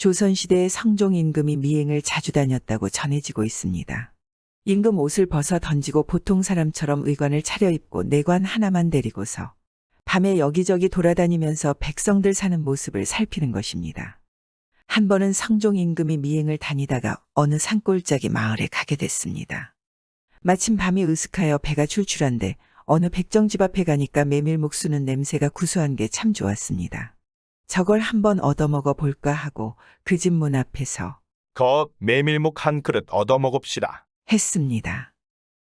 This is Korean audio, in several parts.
조선시대의 성종 임금이 미행을 자주 다녔다고 전해지고 있습니다. 임금 옷을 벗어 던지고 보통 사람처럼 의관을 차려입고 내관 하나만 데리고서 밤에 여기저기 돌아다니면서 백성들 사는 모습을 살피는 것입니다. 한 번은 성종 임금이 미행을 다니다가 어느 산골짜기 마을에 가게 됐습니다. 마침 밤이 으슥하여 배가 출출한데 어느 백정집 앞에 가니까 메밀묵 수는 냄새가 구수한 게 참 좋았습니다. 저걸 한번 얻어먹어 볼까 하고 그 집 문 앞에서 메밀묵 한 그릇 얻어먹읍시다. 했습니다.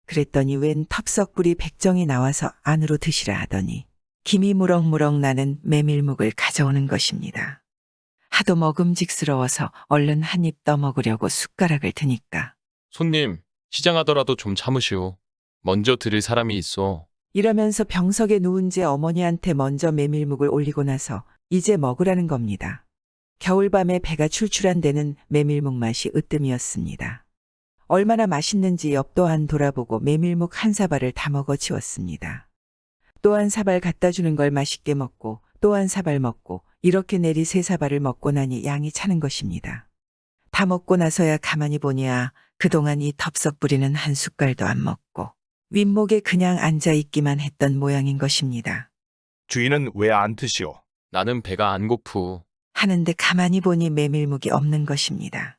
그랬더니 웬 텁석불이 백정이 나와서 안으로 드시라 하더니 김이 무럭무럭 나는 메밀묵을 가져오는 것입니다. 하도 먹음직스러워서 얼른 한 입 떠먹으려고 숟가락을 드니까 손님, 시장하더라도 좀 참으시오. 먼저 드릴 사람이 있어. 이러면서 병석에 누운 제 어머니한테 먼저 메밀묵을 올리고 나서 이제 먹으라는 겁니다. 겨울밤에 배가 출출한 데는 메밀묵 맛이 으뜸이었습니다. 얼마나 맛있는지 옆 또한 돌아보고 메밀묵 한 사발을 다 먹어 치웠습니다. 또 한 사발 갖다 주는 걸 맛있게 먹고 또 한 사발 먹고 이렇게 내리 세 사발을 먹고 나니 양이 차는 것입니다. 다 먹고 나서야 가만히 보니야 그동안 이 텁석 부리는 한 숟갈도 안 먹고 윗목에 그냥 앉아 있기만 했던 모양인 것입니다. 주인은 왜 안 드시오? 나는 배가 안 고프. 하는데 가만히 보니 메밀묵이 없는 것입니다.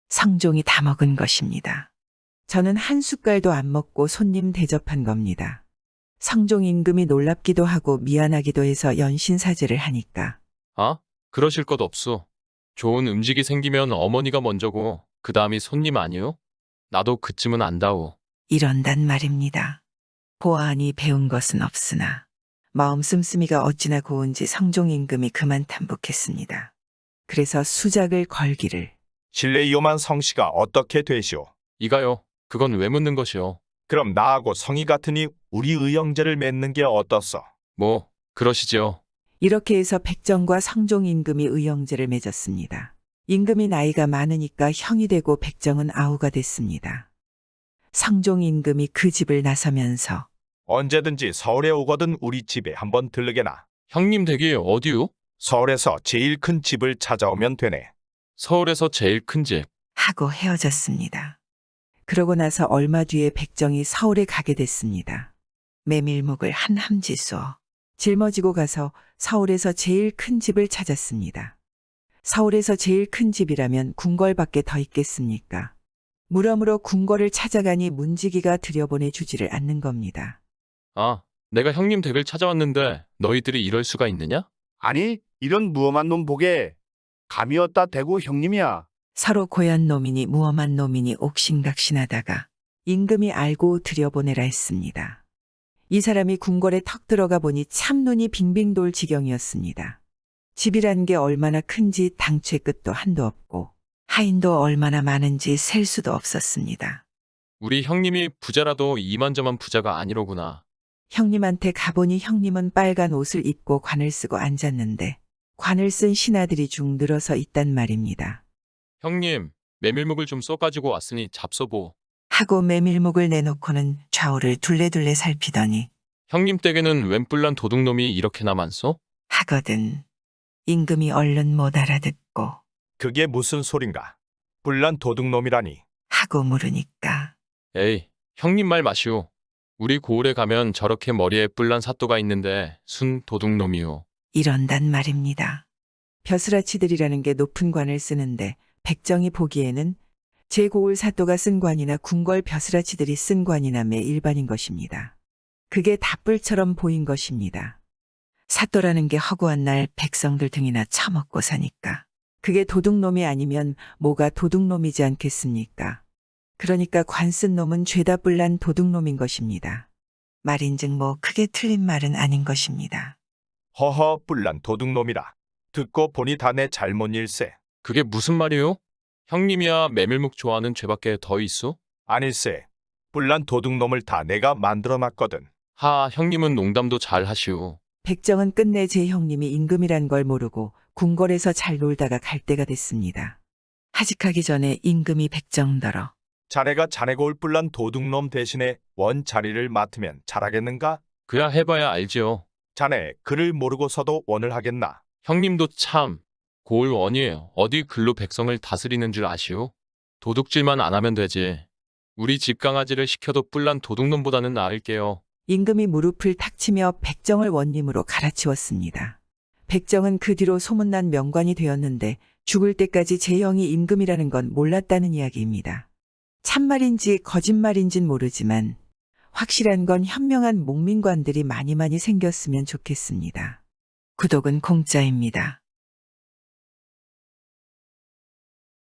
성종이 다 먹은 것입니다. 저는 한 숟갈도 안 먹고 손님 대접한 겁니다. 성종 임금이 놀랍기도 하고 미안하기도 해서 연신사죄를 하니까 아? 그러실 것 없소. 좋은 음식이 생기면 어머니가 먼저고 그 다음이 손님 아니오? 나도 그쯤은 안다오. 이런단 말입니다. 보아하니 배운 것은 없으나 마음 씀씀이가 어찌나 고운지 성종 임금이 그만 탐복했습니다. 그래서 수작을 걸기를 실례이오만 성씨가 어떻게 되시오? 이가요. 그건 왜 묻는 것이오? 그럼 나하고 성이 같으니 우리 의형제를 맺는 게 어떻소? 뭐, 그러시지요. 이렇게 해서 백정과 성종 임금이 의형제를 맺었습니다. 임금이 나이가 많으니까 형이 되고 백정은 아우가 됐습니다. 성종 임금이 그 집을 나서면서 언제든지 서울에 오거든 우리 집에 한번 들르게나. 형님 댁이 어디요? 서울에서 제일 큰 집을 찾아오면 되네. 서울에서 제일 큰 집. 하고 헤어졌습니다. 그러고 나서 얼마 뒤에 백정이 서울에 가게 됐습니다. 메밀묵을 한 함지 쏘어 짊어지고 가서 서울에서 제일 큰 집을 찾았습니다. 서울에서 제일 큰 집이라면 궁궐밖에 더 있겠습니까? 무덤으로 궁궐을 찾아가니 문지기가 들여보내 주지를 않는 겁니다. 아, 내가 형님 댁을 찾아왔는데 너희들이 이럴 수가 있느냐? 아니, 이런 무엄한 놈 보게. 감히 어따 대고 형님이야. 서로 고얀 놈이니 무엄한 놈이니 옥신각신하다가 임금이 알고 들여보내라 했습니다. 이 사람이 궁궐에 턱 들어가 보니 참 눈이 빙빙 돌 지경이었습니다. 집이란 게 얼마나 큰지 당최 끝도 한도 없고 하인도 얼마나 많은지 셀 수도 없었습니다. 우리 형님이 부자라도 이만저만 부자가 아니로구나. 형님한테 가보니 형님은 빨간 옷을 입고 관을 쓰고 앉았는데 관을 쓴 신하들이 중 늘어서 있단 말입니다. 형님, 메밀묵을 좀 써가지고 왔으니 잡숴보. 하고 메밀묵을 내놓고는 좌우를 둘레둘레 살피더니 형님 댁에는 웬 뿔난 도둑놈이 이렇게나 많소? 하거든. 임금이 얼른 못 알아듣고 그게 무슨 소린가? 뿔난 도둑놈이라니. 하고 물으니까 에이, 형님 말 마시오. 우리 고을에 가면 저렇게 머리에 뿔난 사또가 있는데 순 도둑놈이오. 이런단 말입니다. 벼슬아치들이라는 게 높은 관을 쓰는데 백정이 보기에는 제 고을 사또가 쓴 관이나 궁궐 벼슬아치들이 쓴 관이나 매 일반인 것입니다. 그게 다 뿔처럼 보인 것입니다. 사또라는 게 허구한 날 백성들 등이나 처먹고 사니까 그게 도둑놈이 아니면 뭐가 도둑놈이지 않겠습니까? 그러니까 관 쓴 놈은 죄다 뿔난 도둑놈인 것입니다. 말인즉 뭐 크게 틀린 말은 아닌 것입니다. 허허 뿔난 도둑놈이라. 듣고 보니 다 내 잘못일세. 그게 무슨 말이오? 형님이야 메밀묵 좋아하는 죄밖에 더 있어? 아닐세. 뿔난 도둑놈을 다 내가 만들어놨거든. 하, 형님은 농담도 잘 하시오. 백정은 끝내 제 형님이 임금이란 걸 모르고 궁궐에서 잘 놀다가 갈 때가 됐습니다. 하직하기 전에 임금이 백정더러 자네가 자네 고을 뿔난 도둑놈 대신에 원 자리를 맡으면 잘하겠는가? 그야 해봐야 알지요. 자네 글을 모르고서도 원을 하겠나? 형님도 참. 고을 원이에요. 어디 글로 백성을 다스리는 줄 아시오? 도둑질만 안 하면 되지. 우리 집 강아지를 시켜도 뿔난 도둑놈보다는 나을게요. 임금이 무릎을 탁 치며 백정을 원님으로 갈아치웠습니다. 백정은 그 뒤로 소문난 명관이 되었는데 죽을 때까지 재형이 임금이라는 건 몰랐다는 이야기입니다. 참말인지 거짓말인진 모르지만 확실한 건 현명한 목민관들이 많이 생겼으면 좋겠습니다. 구독은 공짜입니다.